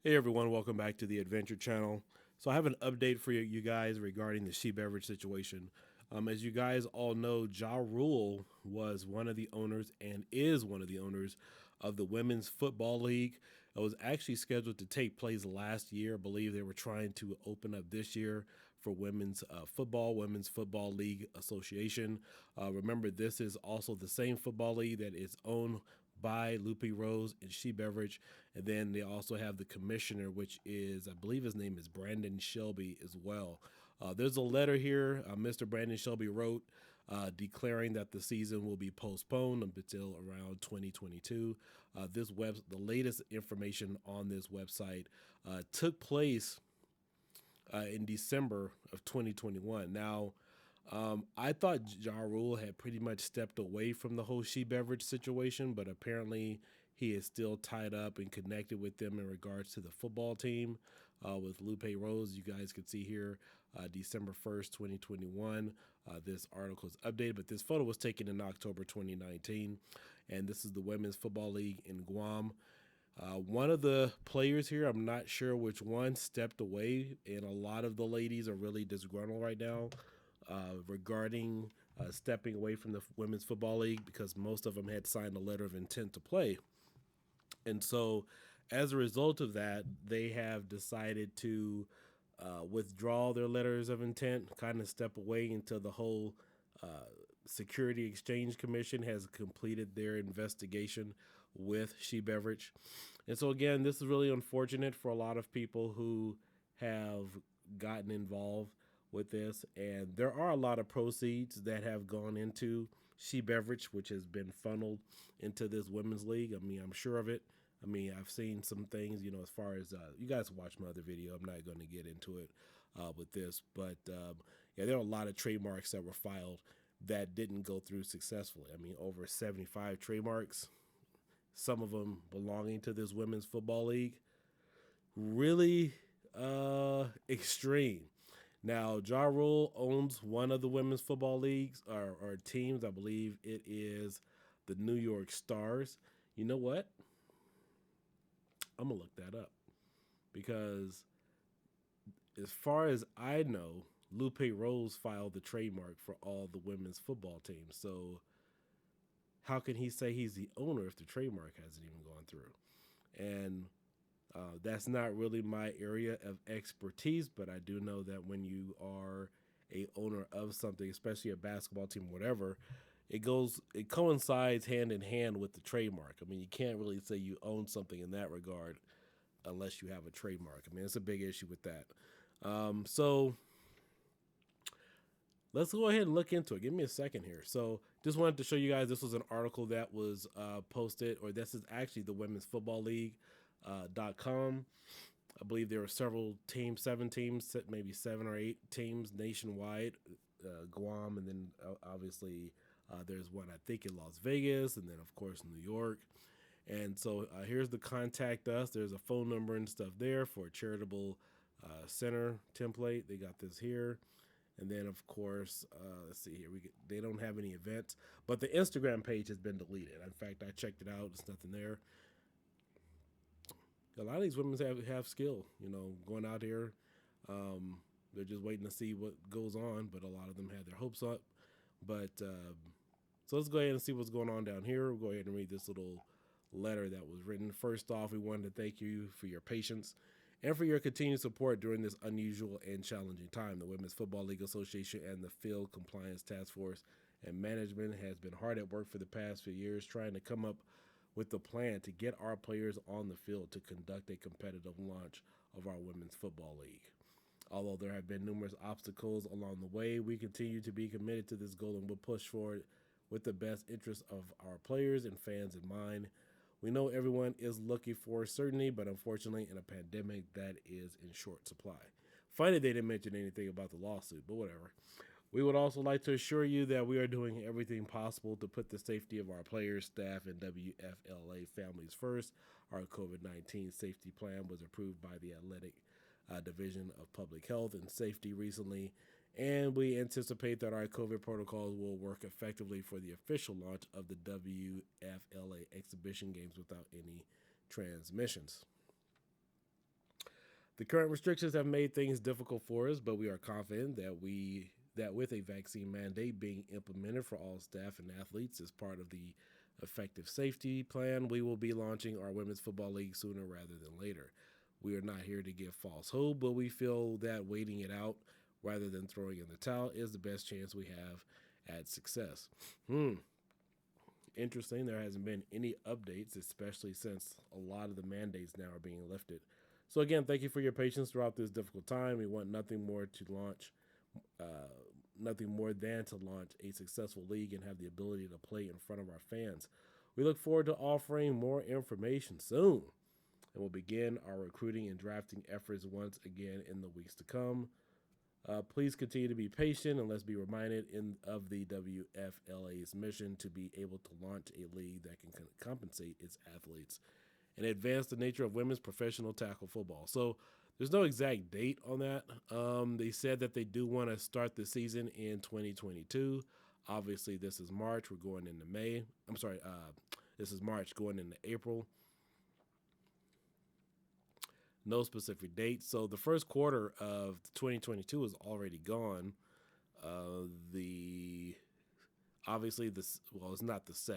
Hey everyone, welcome back to the Adventure Channel. So I have an update for you guys regarding the She Beverage situation. As you guys all know, Jarule was one of the owners and is one of the owners of the Women's Football League. It was actually scheduled to take place last year. I believe they were trying to open up this year for Women's Football League Association. Remember, this is also the same football league that is owned by Lupe Rose and She Beverage. And then they also have the commissioner, which is, I believe his name is Brandon Shelby as well. There's a letter here Mr. Brandon Shelby wrote declaring that the season will be postponed until around 2022. The latest information on this website took place in December of 2021. Now, I thought Ja Rule had pretty much stepped away from the whole She Beverage situation, but apparently he is still tied up and connected with them in regards to the football team with Lupe Rose. You guys can see here December 1st, 2021. This article is updated, but this photo was taken in October 2019. And this is the Women's Football League in Guam. One of the players here, I'm not sure which one, stepped away, and a lot of the ladies are really disgruntled right now regarding stepping away from the Women's Football League because most of them had signed a letter of intent to play. And so, as a result of that, they have decided to withdraw their letters of intent, kind of step away until the whole Security Exchange Commission has completed their investigation with She Beverage. And so, again, this is really unfortunate for a lot of people who have gotten involved with this. And there are a lot of proceeds that have gone into She Beverage, which has been funneled into this women's league. I mean, I'm sure of it. I mean, I've seen some things, as far as you guys watch my other video. I'm not going to get into it with this, but yeah, there are a lot of trademarks that were filed that didn't go through successfully. I mean, over 75 trademarks, some of them belonging to this women's football league. Really extreme. Now, Ja Rule owns one of the women's football leagues or teams. I believe it is the New York Stars. You know what? I'm gonna look that up because, as far as I know, Lupe Rose filed the trademark for all the women's football teams. So, how can he say he's the owner if the trademark hasn't even gone through? And that's not really my area of expertise, but I do know that when you are a owner of something, especially a basketball team, whatever, it coincides hand in hand with the trademark. I mean, you can't really say you own something in that regard unless you have a trademark. I mean, it's a big issue with that. So let's go ahead and look into it. Give me a second here. So just wanted to show you guys this was an article that was posted, or this is actually the Women's Football League .com. I believe there were several teams, 7 teams, maybe 7 or 8 teams nationwide, Guam, and then obviously there's one I think in Las Vegas, and then of course New York. And so here's the contact us. There's a phone number and stuff there for a charitable center template. They got this here. And then, of course, let's see here. They don't have any events, but the Instagram page has been deleted. In fact, I checked it out. There's nothing there. A lot of these women have skill, going out here. They're just waiting to see what goes on, but a lot of them had their hopes up. But so let's go ahead and see what's going on down here. We'll go ahead and read this little letter that was written. First off, we wanted to thank you for your patience and for your continued support during this unusual and challenging time. The Women's Football League Association and the Field Compliance Task Force and management has been hard at work for the past few years trying to come up with the plan to get our players on the field to conduct a competitive launch of our Women's Football League. Although there have been numerous obstacles along the way, we continue to be committed to this goal and will push forward with the best interests of our players and fans in mind. We know everyone is looking for certainty, but unfortunately, in a pandemic, that is in short supply. Funny they didn't mention anything about the lawsuit, but whatever. We would also like to assure you that we are doing everything possible to put the safety of our players, staff, and WFLA families first. Our COVID-19 safety plan was approved by the Athletic Division of Public Health and Safety recently, and we anticipate that our COVID protocols will work effectively for the official launch of the WFLA exhibition games without any transmissions. The current restrictions have made things difficult for us, but we are confident that with a vaccine mandate being implemented for all staff and athletes as part of the effective safety plan, we will be launching our women's football league sooner rather than later. We are not here to give false hope, but we feel that waiting it out rather than throwing in the towel is the best chance we have at success. Interesting. There hasn't been any updates, especially since a lot of the mandates now are being lifted. So again, thank you for your patience throughout this difficult time. We want nothing more than to launch a successful league and have the ability to play in front of our fans. We look forward to offering more information soon, and we'll begin our recruiting and drafting efforts once again in the weeks to come. Please continue to be patient, and let's be reminded of the WFLA's mission to be able to launch a league that can compensate its athletes and advance the nature of women's professional tackle football. So there's no exact date on that. They said that they do want to start the season in 2022. Obviously, this is March. We're going into May. This is March going into April. No specific date. So the first quarter of 2022 is already gone. It's not the SEC.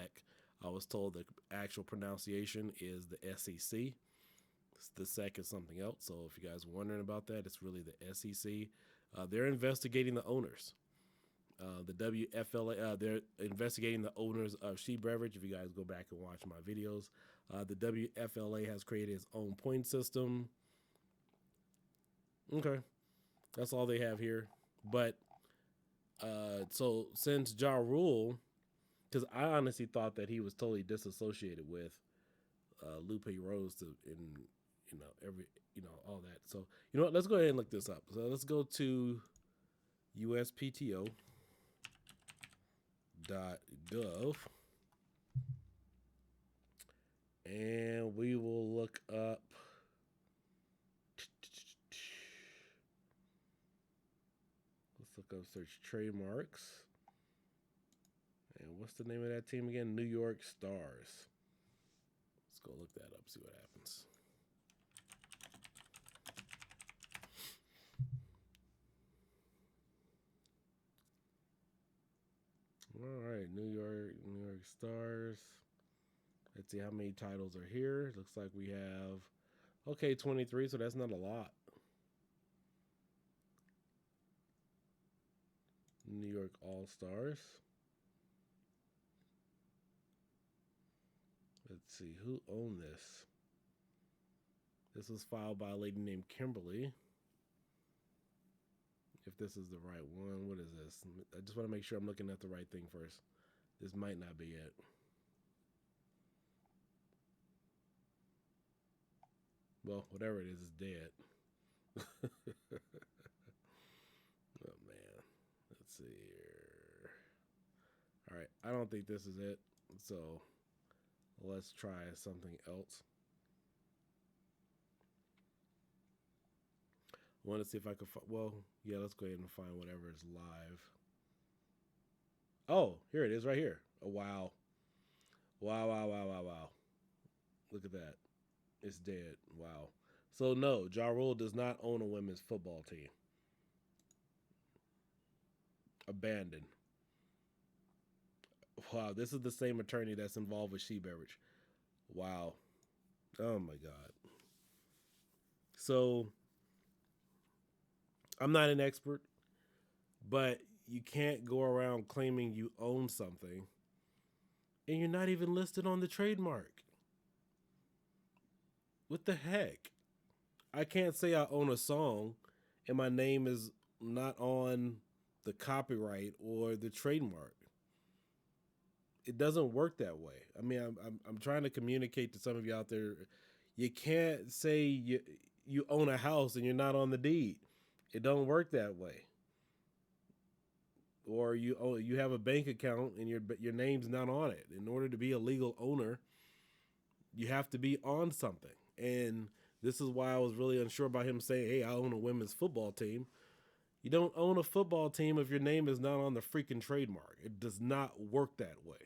I was told the actual pronunciation is the SEC. The SEC is something else. So if you guys are wondering about that, it's really the SEC. They're investigating the owners. The WFLA, they're investigating the owners of She Beverage. If you guys go back and watch my videos, the WFLA has created its own point system. Okay, that's all they have here. But so since jarule, because I honestly thought that he was totally disassociated with Lupe Rose all that. So you know what? Let's go ahead and look this up. So let's go to USPTO.gov and we will look up search trademarks. And what's the name of that team again? New York Stars. Let's go look that up, see what happens. All right, New York Stars. Let's see how many titles are here. Looks like we have 23, so that's not a lot. New York All-Stars. Let's see, who owned this? This was filed by a lady named Kimberly. If this is the right one, what is this? I just want to make sure I'm looking at the right thing first. This might not be it. Well, whatever it is dead. Oh, man. Let's see here. All right, I don't think this is it. So let's try something else. I want to see if I could let's go ahead and find whatever is live. Oh, here it is right here. Oh, wow. Wow. Look at that. It's dead. Wow. So no, jarule does not own a women's football team. Abandoned. Wow, this is the same attorney that's involved with She Beverage. Wow. Oh my God. So I'm not an expert, but you can't go around claiming you own something and you're not even listed on the trademark. What the heck? I can't say I own a song and my name is not on the copyright or the trademark. It doesn't work that way. I mean, I'm trying to communicate to some of you out there. You can't say you own a house and you're not on the deed. It don't work that way. Or you have a bank account and your name's not on it. In order to be a legal owner, you have to be on something. And this is why I was really unsure about him saying, hey, I own a women's football team. You don't own a football team if your name is not on the freaking trademark. It does not work that way.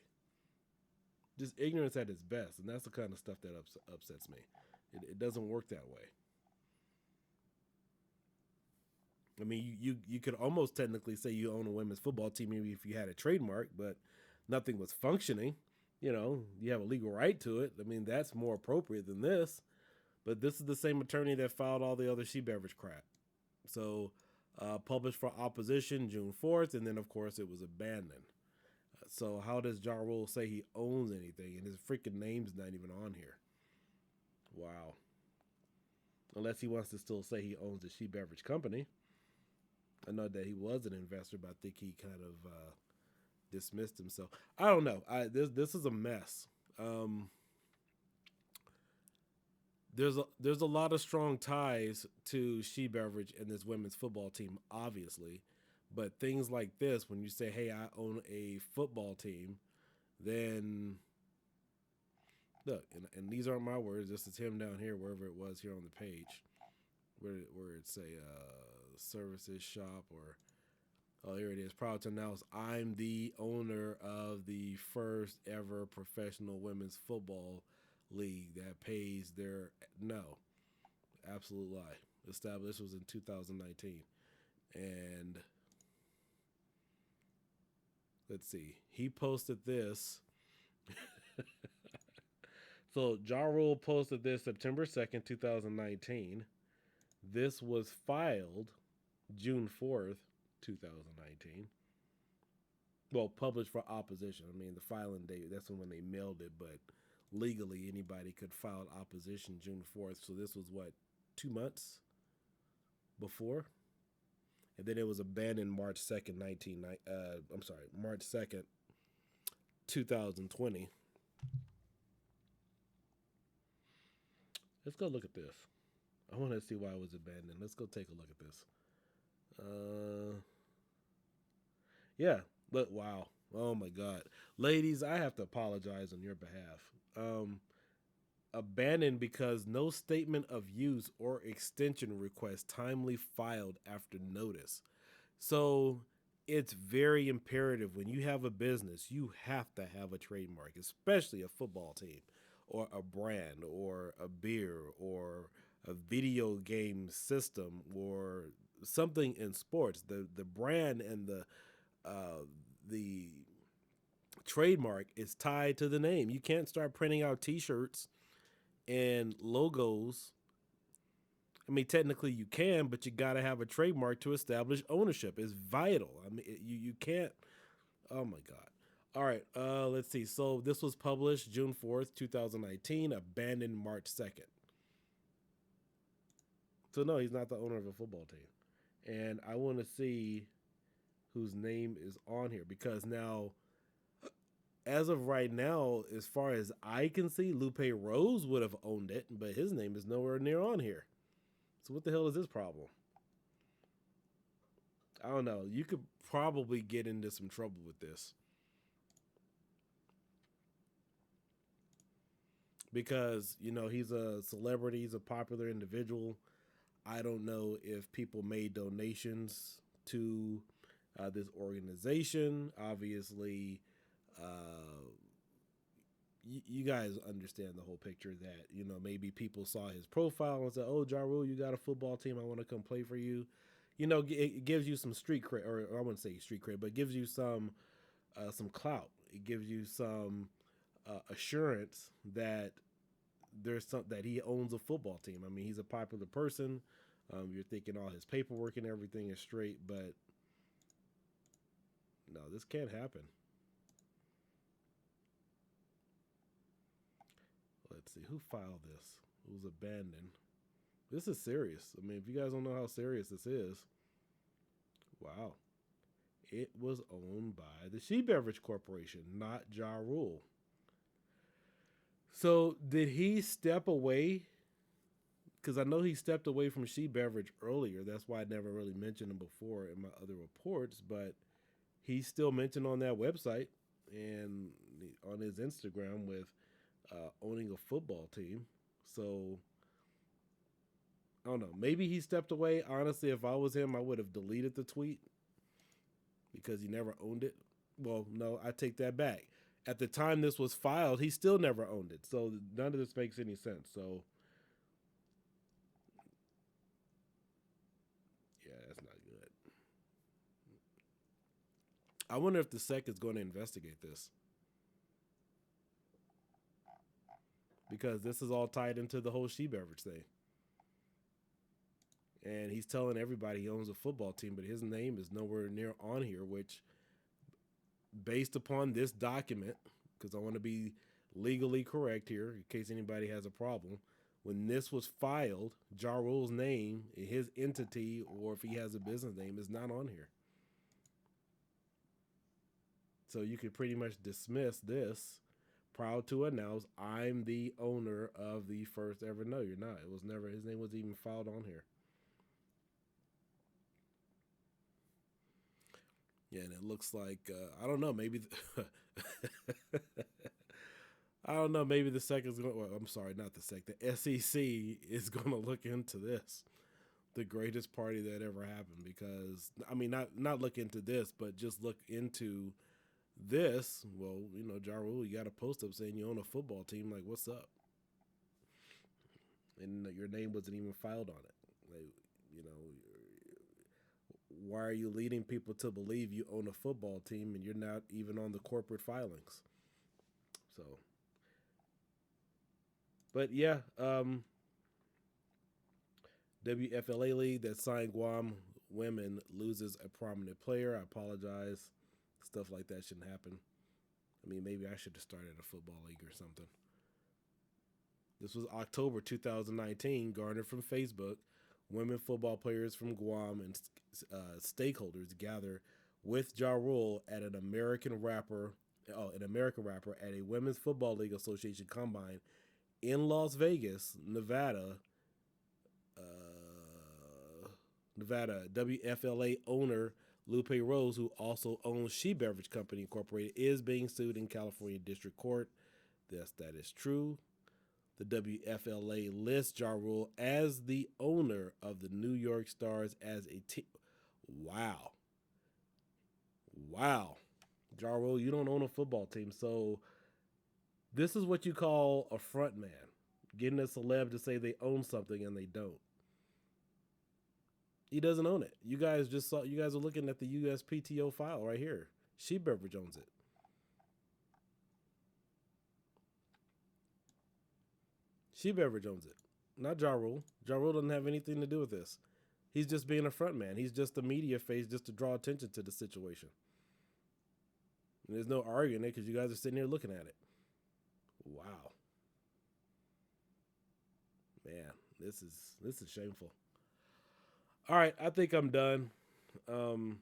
Just ignorance at its best. And that's the kind of stuff that upsets me. It doesn't work that way. I mean, you could almost technically say you own a women's football team maybe if you had a trademark, but nothing was functioning. You know, you have a legal right to it. I mean, that's more appropriate than this. But this is the same attorney that filed all the other She Beverage crap. So, published for opposition June 4th, and then of course it was abandoned. So how does Ja Rule say he owns anything and his freaking name's not even on here? Wow. Unless he wants to still say he owns the She Beverage company. I know that he was an investor, but I think he kind of dismissed himself. I don't know. This is a mess. Um, there's a lot of strong ties to She Beverage and this women's football team, obviously. But things like this, when you say, "Hey, I own a football team," then look, and these aren't my words. This is him down here, wherever it was here on the page, where it say services shop or oh, here it is. Proud to announce I'm the owner of the first ever professional women's football league that pays their no, absolute lie. Established was in 2019, and let's see, he posted this. So Ja Rule posted this September 2nd, 2019. This was filed June 4th, 2019. Well, published for opposition. I mean, the filing date, that's when they mailed it, but legally anybody could file opposition June 4th. So this was what, 2 months before? And then it was abandoned March 2nd, March 2nd, 2020. Let's go look at this. I want to see why it was abandoned. Let's go take a look at this. Yeah, but wow. Oh my God. Ladies, I have to apologize on your behalf. Abandoned because no statement of use or extension request timely filed after notice. So it's very imperative when you have a business, you have to have a trademark, especially a football team or a brand or a beer or a video game system or something in sports. The brand and the trademark is tied to the name. You can't start printing out T-shirts and logos. I mean, technically you can, but you got to have a trademark to establish ownership. It's vital. I mean, you can't. Oh my God. All right. Let's see. So this was published June 4th, 2019, abandoned March 2nd. So no, he's not the owner of a football team. And I want to see whose name is on here because now, as of right now, as far as I can see, Lupe Rose would have owned it, but his name is nowhere near on here. So what the hell is this problem? I don't know. You could probably get into some trouble with this. Because, you know, he's a celebrity, he's a popular individual. I don't know if people made donations to this organization. Obviously, you guys understand the whole picture that, you know, maybe people saw his profile and said, oh, Ja Rule, you got a football team. I want to come play for you. You know, it gives you some street cred, or I wouldn't say street cred, but it gives you some clout. It gives you some assurance that there's some that he owns a football team. I mean, he's a popular person. You're thinking all his paperwork and everything is straight, but no, this can't happen. Let's see who filed this. It was abandoned. This is serious. I mean, if you guys don't know how serious this is, wow. It was owned by the She Beverage Corporation, not Ja Rule. So did he step away? Because I know he stepped away from She Beverage earlier. That's why I never really mentioned him before in my other reports. But he's still mentioned on that website and on his Instagram with owning a football team. So I don't know. Maybe he stepped away. Honestly, if I was him, I would have deleted the tweet because he never owned it. Well, no, I take that back. At the time this was filed, he still never owned it. So none of this makes any sense. So yeah, that's not good. I wonder if the SEC is going to investigate this because this is all tied into the whole she beverage thing. And he's telling everybody he owns a football team, but his name is nowhere near on here, which, based upon this document, because I want to be legally correct here in case anybody has a problem, when this was filed, Jarule's name, his entity, or if he has a business name, is not on here. So you could pretty much dismiss this. Proud to announce I'm the owner of the first ever. No, you're not. It was never, his name was even filed on here. Yeah, and it looks like I don't know. Maybe I don't know. Maybe the second's going. Well, I'm sorry, not the second. The SEC is going to look into this, the greatest party that ever happened. Because I mean, not look into this, but just look into this. Well, you know, Ja Rule, you got a post up saying you own a football team. Like, what's up? And your name wasn't even filed on it. Like, you know, why are you leading people to believe you own a football team and you're not even on the corporate filings? So, but yeah, WFLA league that signed Guam women loses a prominent player. I apologize. Stuff like that shouldn't happen. I mean, maybe I should have started a football league or something. This was October 2019, garnered from Facebook. Women football players from Guam and stakeholders gather with Ja Rule at an American rapper at a Women's Football League Association combine in Las Vegas, Nevada. Nevada WFLA owner Lupe Rose, who also owns She Beverage Company Incorporated, is being sued in California District Court. Yes, that is true. The WFLA lists Ja Rule as the owner of the New York Stars as a team. Wow. Wow. Ja Rule, you don't own a football team. So this is what you call a front man. Getting a celeb to say they own something and they don't. He doesn't own it. You guys are looking at the USPTO file right here. She Beverage owns it. She Beverage owns it, not Ja Rule. Ja Rule doesn't have anything to do with this. He's just being a front man. He's just a media face just to draw attention to the situation. And there's no arguing it because you guys are sitting here looking at it. Wow. Man, this is shameful. All right, I think I'm done. Um,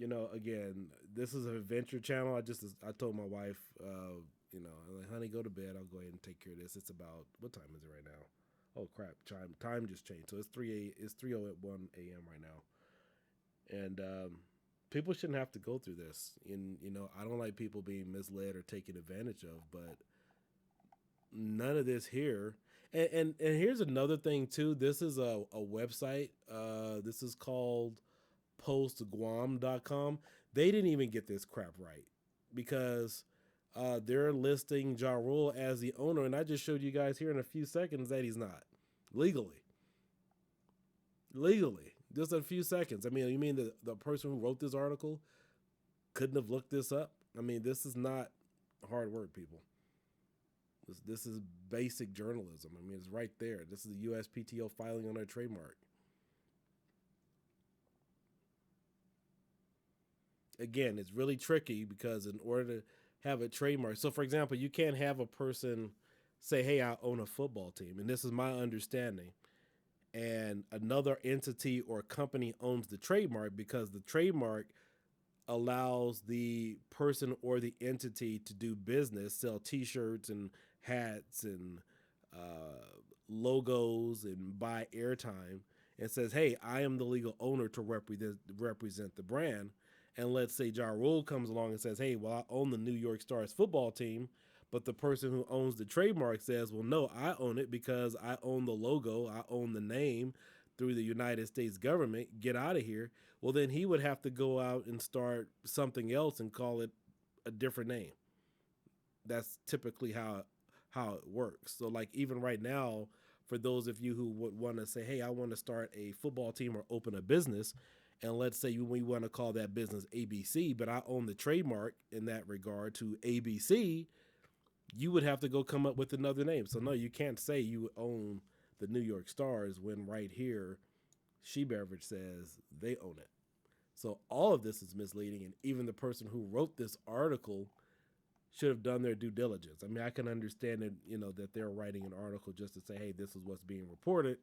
again, this is an adventure channel. I told my wife, I'm like, honey, go to bed. I'll go ahead and take care of this. It's about, what time is it right now? Oh crap, time just changed. So it's 3:01 a.m. right now, and people shouldn't have to go through this. And I don't like people being misled or taken advantage of, but none of this here. And here's another thing too. This is a website. This is called postguam.com. They didn't even get this crap right because they're listing Ja Rule as the owner, and I just showed you guys here in a few seconds that he's not legally. Legally, just a few seconds. I mean, you mean the person who wrote this article couldn't have looked this up? I mean, this is not hard work, people. This is basic journalism. I mean, it's right there. This is the USPTO filing on their trademark. Again, it's really tricky because in order to have a trademark, so for example, you can't have a person say, "Hey, I own a football team," and this is my understanding, and another entity or company owns the trademark because the trademark allows the person or the entity to do business, sell T-shirts and hats and logos and buy airtime, and says, "Hey, I am the legal owner to represent the brand." And let's say Ja Rule comes along and says, "Hey, well, I own the New York Stars football team," but the person who owns the trademark says, "Well, no, I own it because I own the logo, I own the name through the United States government. Get out of here." Well, then he would have to go out and start something else and call it a different name. That's typically how it works. So like even right now, for those of you who would want to say, "Hey, I want to start a football team or open a business," and let's say we want to call that business ABC, but I own the trademark in that regard to ABC, you would have to go come up with another name. So no, you can't say you own the New York Stars when right here, She Beverage says they own it. So all of this is misleading, and even the person who wrote this article should have done their due diligence. I mean, I can understand that, that they're writing an article just to say, hey, this is what's being reported.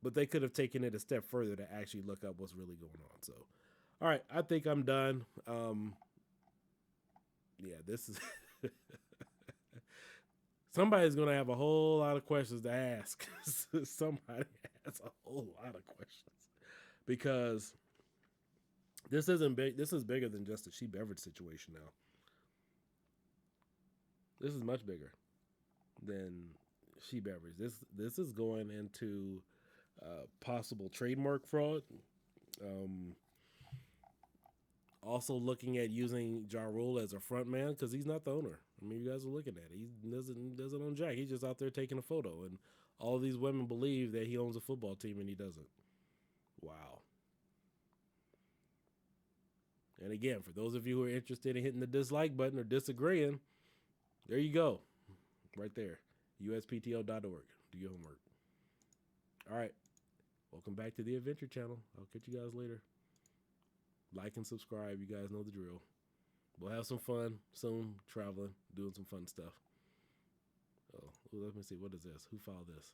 But they could have taken it a step further to actually look up what's really going on. So, all right, I think I'm done. Yeah, this is somebody's going to have a whole lot of questions to ask. Somebody has a whole lot of questions because this isn't big. This is bigger than just a She Beverage situation now. This is much bigger than She Beverage. This is going into possible trademark fraud. Also looking at using jarule as a front man because he's not the owner. I mean, you guys are looking at it. He doesn't own jack. He's just out there taking a photo, and all of these women believe that he owns a football team and he doesn't. Wow. And again, for those of you who are interested in hitting the dislike button or disagreeing, there you go. Right there. uspto.org. Do your homework. All right. Welcome back to the Adventure Channel. I'll catch you guys later. Like and subscribe. You guys know the drill. We'll have some fun soon, traveling, doing some fun stuff. Oh, let me see. What is this? Who filed this?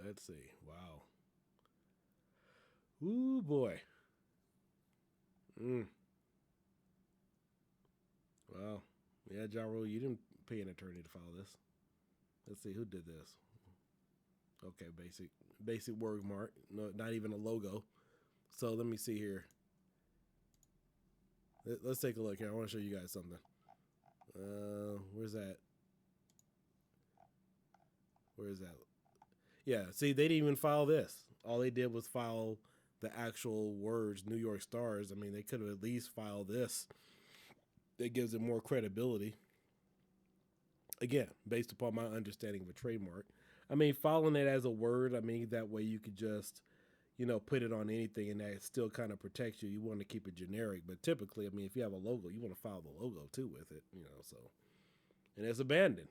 Let's see. Wow. Ooh, boy. Wow. Yeah, jarule, you didn't pay an attorney to file this. Let's see. Who did this? Okay, basic word mark. No, not even a logo. So let me see here. Let's take a look here. I want to show you guys something. Where's that? Where is that? Yeah, see, they didn't even file this. All they did was file the actual words, New York Stars. I mean, they could have at least filed this. That gives it more credibility. Again, based upon my understanding of a trademark. I mean, filing it as a word, I mean, that way you could just, put it on anything and that still kind of protects you. You want to keep it generic. But typically, I mean, if you have a logo, you want to file the logo too with it, so. And it's abandoned.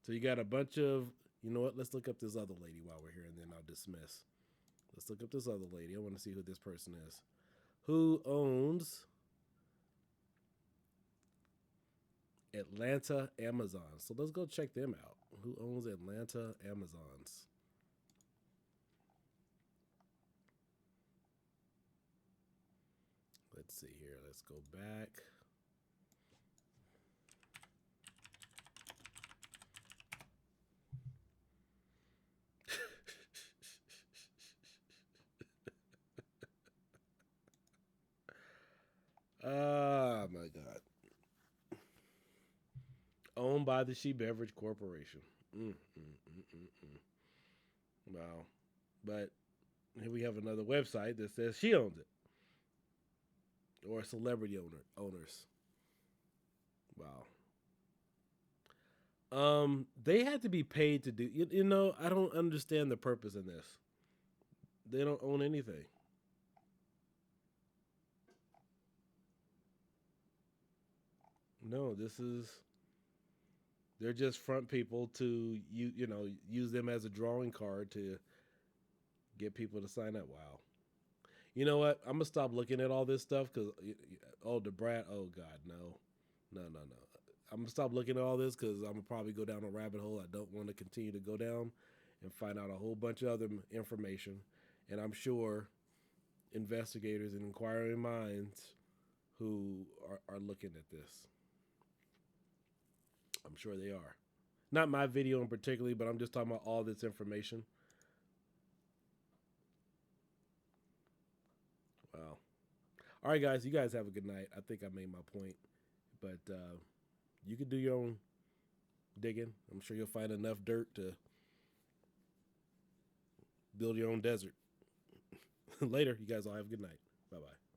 So you got a bunch of, you know what? Let's look up this other lady while we're here and then I'll dismiss. Let's look up this other lady. I want to see who this person is. Who owns Atlanta Amazon? So let's go check them out. Who owns Atlanta Amazons? Let's see here. Let's go back. Oh my God. Owned by the She Beverage Corporation. Wow. But here we have another website that says she owns it. Or celebrity owners. Wow. They had to be paid to do. I don't understand the purpose in this. They don't own anything. No, they're just front people to use them as a drawing card to get people to sign up. Wow. You know what? I'm gonna stop looking at all this stuff because the brat. Oh God, no. I'm gonna stop looking at all this because I'm gonna probably go down a rabbit hole I don't want to continue to go down and find out a whole bunch of other information. And I'm sure investigators and inquiring minds who are looking at this. I'm sure they are. Not my video in particular, but I'm just talking about all this information. Wow. All right, guys. You guys have a good night. I think I made my point. But you can do your own digging. I'm sure you'll find enough dirt to build your own desert. Later. You guys all have a good night. Bye-bye.